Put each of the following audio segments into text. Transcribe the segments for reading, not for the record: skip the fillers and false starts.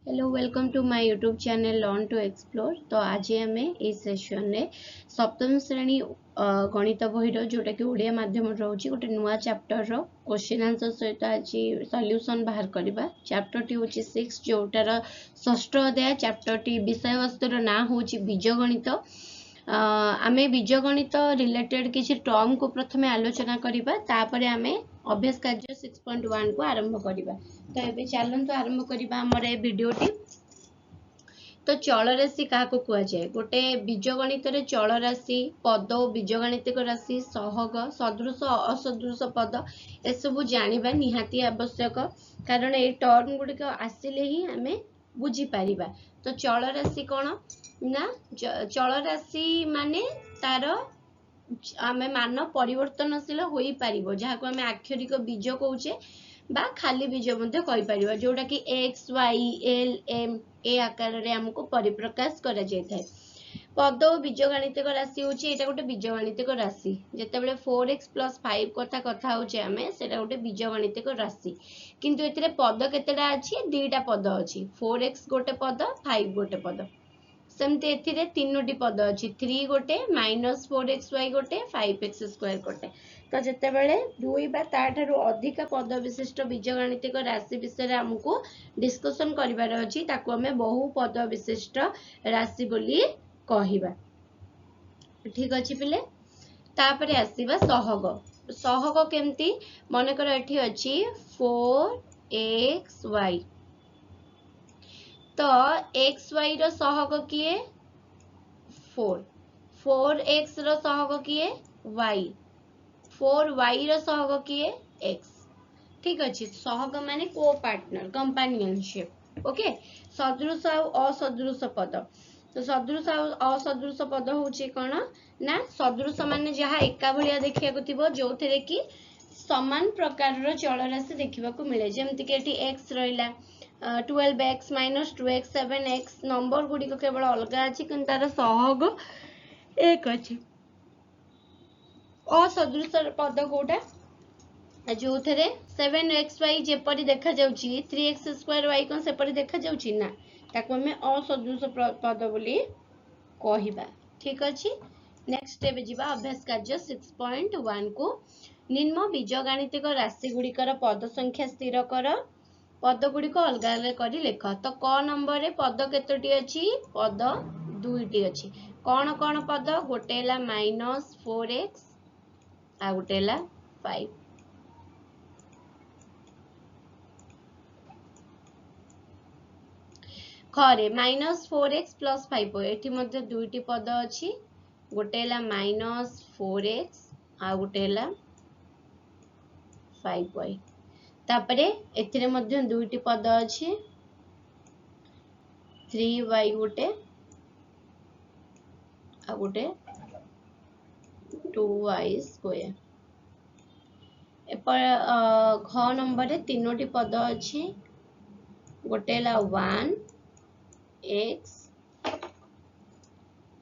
Hello welcome to my YouTube channel learn to explore. तो आज आम ये सेशन में सप्तम श्रेणी गणित बहीर जोटा कि ओडिया माध्यम रोचे गोटे नुआ चैप्टर रो क्वेश्चन आंसर सहित आज सॉल्यूशन बाहर करबा। चैप्टर टी होची 6 जोटार षष्ठ अध्याय। चैप्टर टी विषय वस्तुर ना होची बीजगणित। आमे बीजगणित रिलेटेड किसी टर्म को प्रथमे आलोचना करिबा, तापरे आमे अभ्यास कार्य 6.1 को आरंभ करिबा। तो एबे चलंतु आरंभ करिबा हमर ए वीडियोटी। तो चल राशि क्या कह जाए? गोटे बीजगणित रे चल राशि पद बीजगणितिक राशि सहग सदृश असदृश पद एसबू जानिबा निहाती आवश्यक, कारण ये टर्म गुड़िक आसिले ही आमे बुझी पारिबा। तो चल राशि कौन ना, चल राशि माने तार आमे मान परिवर्तनशील होई पारिबो, जहाको आमे आक्षरिक बीज कहूचे बा खाली बीज मध्य कहि परिबा, जोटा कि X Y L M A आकार रे हमको परिप्रकाश करा जाय थाए। पद और बीजगणितिक राशि होची एटा गोटे बीजगणितिक राशि। जेतेबेले 4x + 5 कथा होचे आमे सेटा गोटे बीजगणितिक राशि, किंतु एथिरे पद केतेटा अछि? दुईटा पद अछि। 4x गोटे पद, 5 गोटे पद। सेमते एथिरे तीनोटी पद अछि। 3 गोटे, -4xy गोटे, 5x² गोटे। तो जेतेबेले दुई बा ताठारु अधिक पद विशिष्ट बीजगणितिक राशि विषय हमको डिस्कशन करिवार अछि, ताको हमें बहु पद विशिष्ट राशि बोली कहिबा। ठीक अछि पिले। तापरे आसीबा सहग। सहग केमती मन कर एठी अछि 4xy। तो xy रो सहग किए 4, 4x रो सहग किए y, 4y रो सहग किए x। ठीक अछि। सहग माने को पार्टनर कंपेनियनशिप। ओके। सदृश और असदृश पद। तो सदृश और असदृश पद होची कोन ना, सदृश माने जहा एका भलिया देखिया को थिबो, जोथरे कि समान प्रकार रो चल राशि देखिबा को मिले। जेमति कि एठी x रहिला 12x - 2x 7x नंबर गुडी को केवल अलगा अछि, किंतु तार सहग एक अछि। असदृश पद कोटा जो थरे 7xy जेपरि देखा जाउची 3x² कोन सेपरि देखा जाउची ना, ताको हमें असदृश पद बोली कहिबा। ठीक अछि। नेक्स्ट एबे जिबा अभ्यास कार्य 6.1 को। निम्न बीजगणितिक राशि गुड़िकर पद संख्या स्थिर कर, पद गुड़िक अलग अलग करी लेख। तो क नंबर रे पद केतोटी अछि? पद दुईटी अछि। कौन कौन पद? गोटे हला -4x आ गोटे हला 5। खरे -4x + 5 एठी मध्ये दुईटी पद अछि। गोटे हला -4x आ गोटे हला 5y। तापरे एथिरे मध्ये दुईटी पद अछि, 3y गोटे आ गोटे 2y²। घ नंबर रे तीनोटी पद अछि। गोटे हला 1x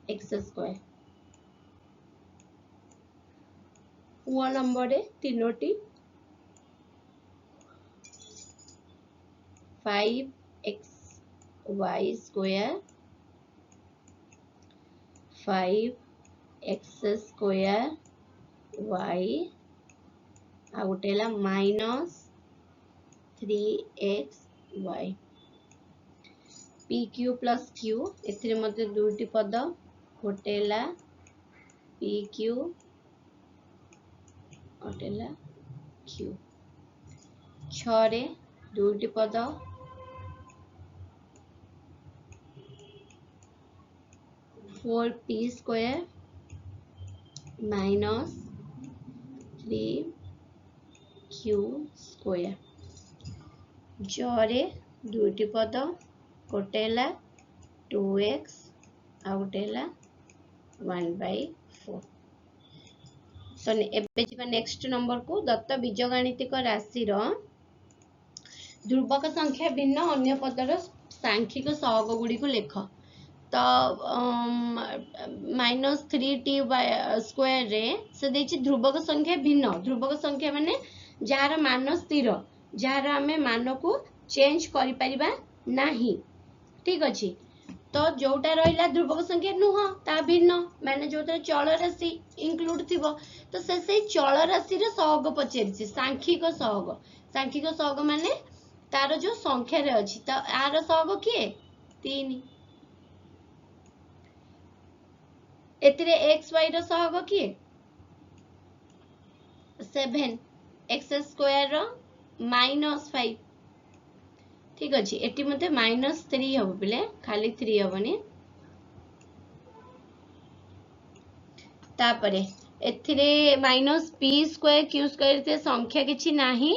x²। व नंबर रे तीनोटी 5xy², 5x² y आ गोटे हला -3xy। pq + q एथिरे मध्ये दुईटी पद। गोटे हला pq गोटे हला q। 6 रे दुईटी पद। 4p² -3q²। जरे दुईटी पद। गोटे हला 2x आ गोटे हला 1/4। तो एबे जिबा नेक्स्ट नंबर को। दत्त बीजगणितिक राशि रो ध्रुवक संख्या भिन्न अन्य पदर सांख्यिक सहग गुडी को लेख। तो -3t² रे से देछि ध्रुवक संख्या भिन्न। ध्रुवक संख्या माने जार मान स्थिर, जार आमे मान को चेंज करि परिबा नाही। ठीक अच्छे। तो जोटा रहा ध्रुवक संख्या नुह ता भिन्न माने जो चल राशि इंक्लूड थिबो तो से चल राशि रे सहग पचारिछि सांख्यिक सहग माने तार जो संख्या रे अछि तो आर सहग किए 3 एतिरे x y रो सहग किए 7 x स्क्वायर रो -5 ठीक अच्छे। एटी मते -3 हबो पिले खाली 3 हबनी तापरे एथिरे -p² q² ते संख्या किछि नाही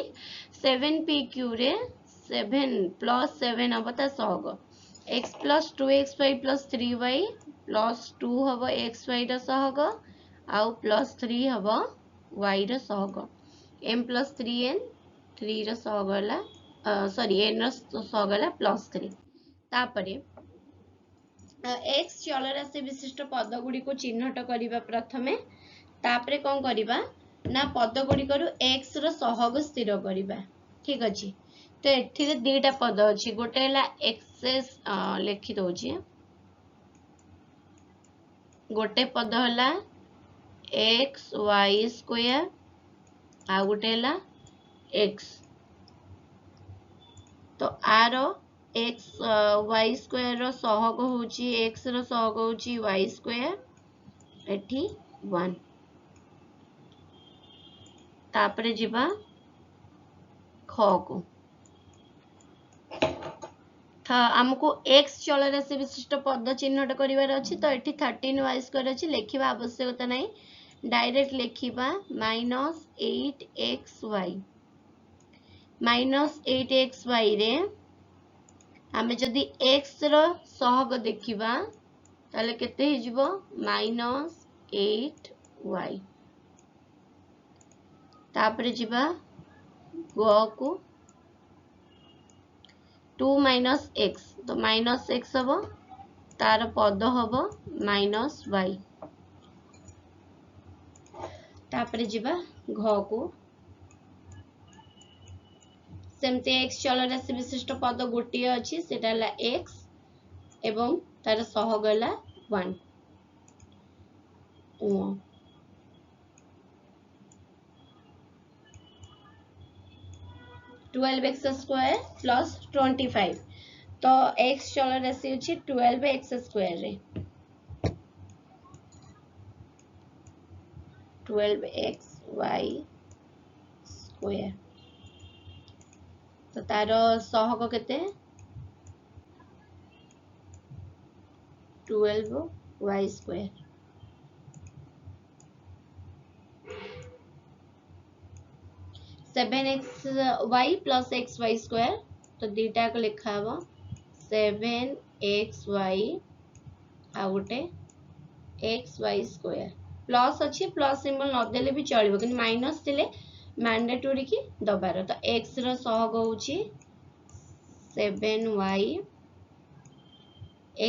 7pq रे 7 + 7 हबो ता सहग x + 2xy + 3y + 2 हबो xy रो सहग आउ +3 हबो y रो सहग m + 3n 3 रो सहग हला सॉरी n रो सहग हला +3 तापरे x चल राशि विशिष्ट पद गुडी को चिन्हट करिबा प्रथमे तापरे कोन करिबा ना पद गुडी करू x रो सहग स्थिर करिबा ठीक अछि। तो एथिरे दुईटा पद अछि गोटे हला x लिखि दोछि गोटे पद हला xy² आ गोटे हला x तो आरो x y² रो सहग होची x रो सहग होची y² एठी 1 तापरे जिबा ख को था हमको x चल राशि विशिष्ट पद चिन्हट करिवार अछि तो एठी 13y² अछि लेखिबा आवश्यकता नै डायरेक्ट लेखिबा -8xy -8xy रे आमे जदि x रो सहग देखिबा ताले केते हि जिवो -8y तापरे जिबा ग को 2 - x तो -x हबो तार पद हबो -y तापरे जिबा घ को सेमते x चल राशि विशिष्ट पद गोटी अछि सेटा ला x एवं तार सहग ला 1 12x² + 25 तो x चल राशि अछि 12x² रे 12xy² तो तार सहग केते 12y² 7xy + xy² तो दीटा को लिखा हबो 7xy आ गोटे xy² प्लस अछि प्लस सिंबल न देले भी चलिबो कि माइनस देले मैंडेटरी की दबार तो x रो सहग होची 7y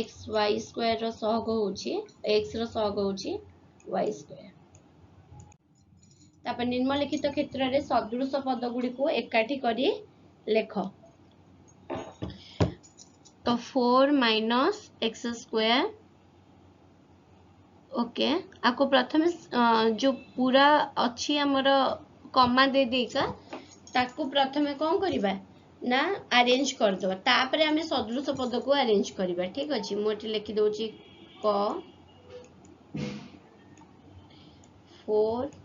xy² रो सहग होची x रो सहग होची y² तापर निम्नलिखित क्षेत्र रे सदृश पद गुडी को एकाठी करी लेख तो 4 - x² ओके आको प्रथमे जो पूरा अच्छी हमर कमा दे देका ताको प्रथमे कोन करिबा ना अरेंज कर दो तापरे हमें सदृश पद को अरेंज करिबा ठीक अछि मोटी लिखि दोची क 4 -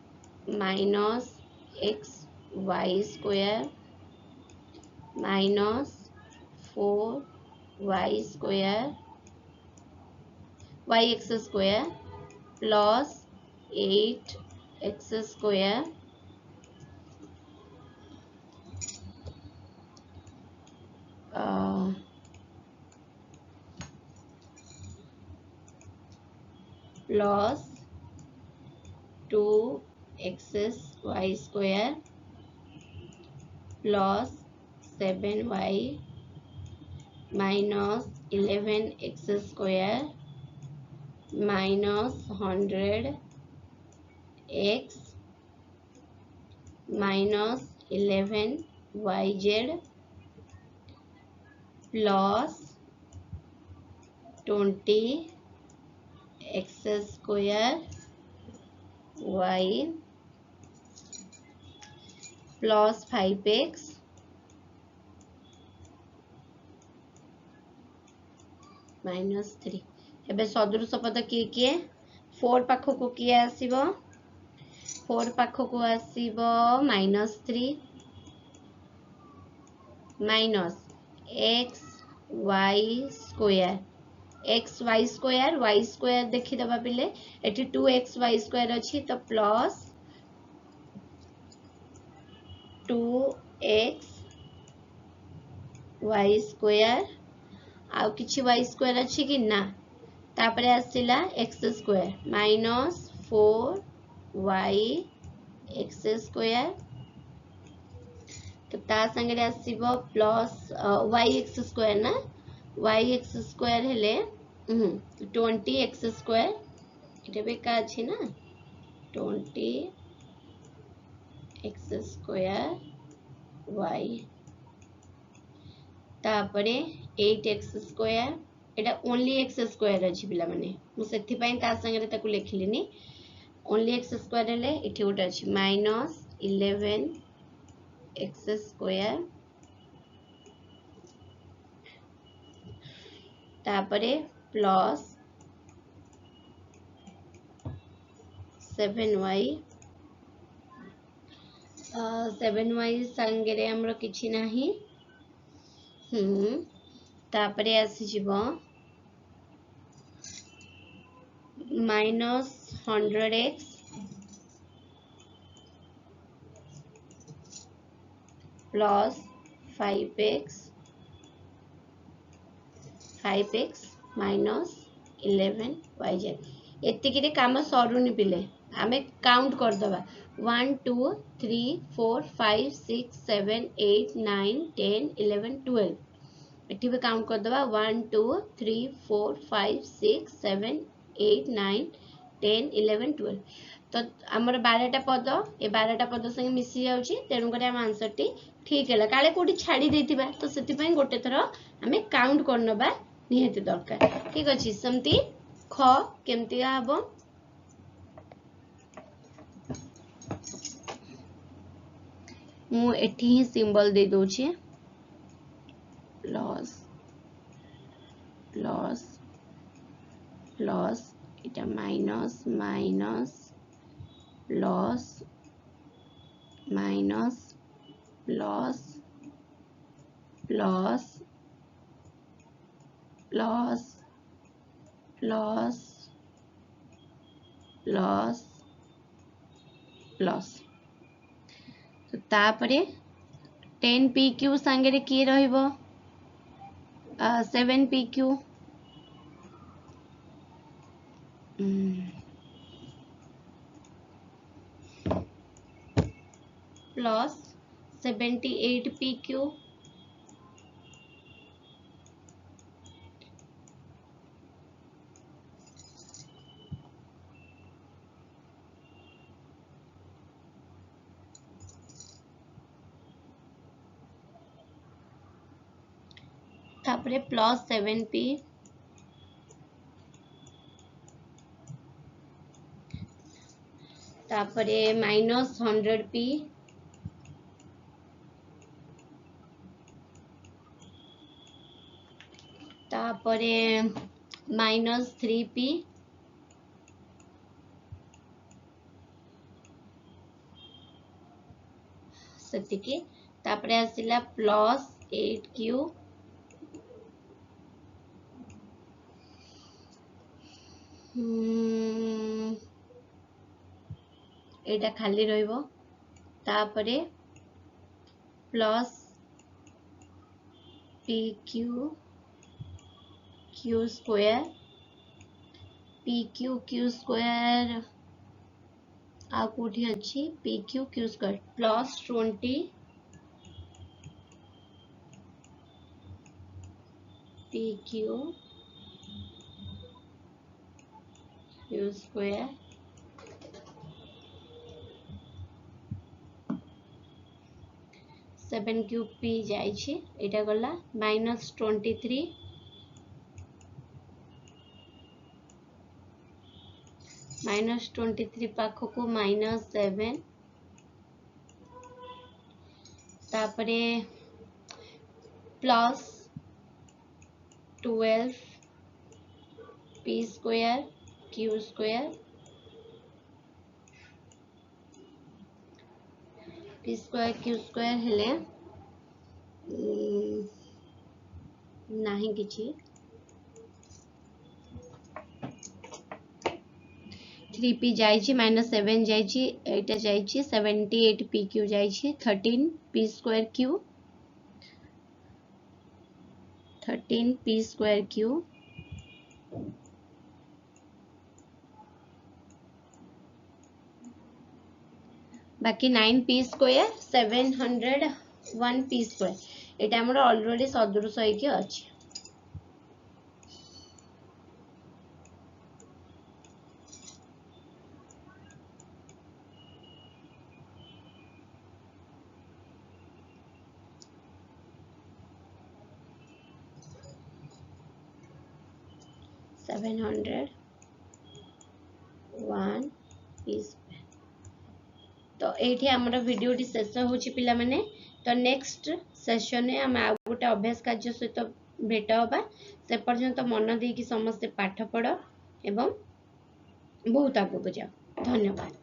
xy² -4y² yx² plus 8x² plus 2xy² plus 7y minus 11x² minus 100x minus 11yz plus 20x square y plus 5x minus 3 एबे सदृश पद किए किए 4 पाखक को किए आसीबो 4 पाखक को आसीबो -3 minus X Y square Y square देखी दबा पिले एठी 2x वाई स्क्वायर अछि तो प्लस 2x वाई स्क्वायर आउ किछि वाई स्क्वायर अछि कि ना तापरे आसिला X square minus 4y X square तो ता संगे आसीबो प्लस वाई एक्स स्क्वायर ना वाई एक्स स्क्वायर हेले 20x स्क्वायर एटा बेका अछि ना 20x स्क्वायर y तापरे 8x स्क्वायर एटा ओनली x स्क्वायर अछि पिला माने मु सेथि पई ता संगे ताकू लेखिलिनी ओनली x स्क्वायर हेले एठी गोटे अछि माइनस 11x स्क्वायर तापरे प्लस 7y 7y संगे रे हमरो किछि नाही तापरे आसी जीवो minus 100x plus 5x minus 11y जाए एतिकी रे काम सरुनी पिले आमे काउंट कर दबा 1 2 3 4 5 6 7 8 9 10 11 12 एठी भी काउंट कर दबा 1 2 3 4 5 6 7 8 9 10 11 12 तो हमर 12टा पद ए 12टा पद संगे मिसी जाउची तेनु करे हम आंसर टी ठीक हैला काले कोठी छाडी देतिबा तो सेति पई गोटे थरो हमें काउंट करनबा निहेते दरकार ठीक अछि समती ख केमती हबो मु एठी ही सिंबल दे दोची प्लस प्लस प्लस इटा minus minus plus minus plus plus plus plus plus plus तो तापरे 10pq संगे रे की रहइबो 7pq प्लस 78pq तापरे प्लस 7p तापरे माइनस 100p तापरे माइनस 3p सेतिके तापरे आसिला प्लस 8q एटा खाली रहइबो तापरे plus pq q square pq q square आ कोठी अछि pq q square plus 20 pq q square 7 cube p जाइछि एटा गला -23 -23 पाखक -7 तापरे +12 p square q square p square q square हेले नहीं किछि 3p जाइछि -7 जाइछि एटा जाइछि 78 pq जाइछि 13 p square q 13 p square q बाकी 9 p स्क्वायर 701 p स्क्वायर एटा हमर ऑलरेडी सदृश होइके अछि सेवेन हंड्रेड वन पीस तो ये आमर वीडियो शेष होची पिला माने तो नेक्स्ट सेशन में आम आ गोटे अभ्यास कार्य सहित भेट हवा से पर्यंत मन देकी समस्ते पाठ पढ़ एवं बहुत आगू जाओ धन्यवाद।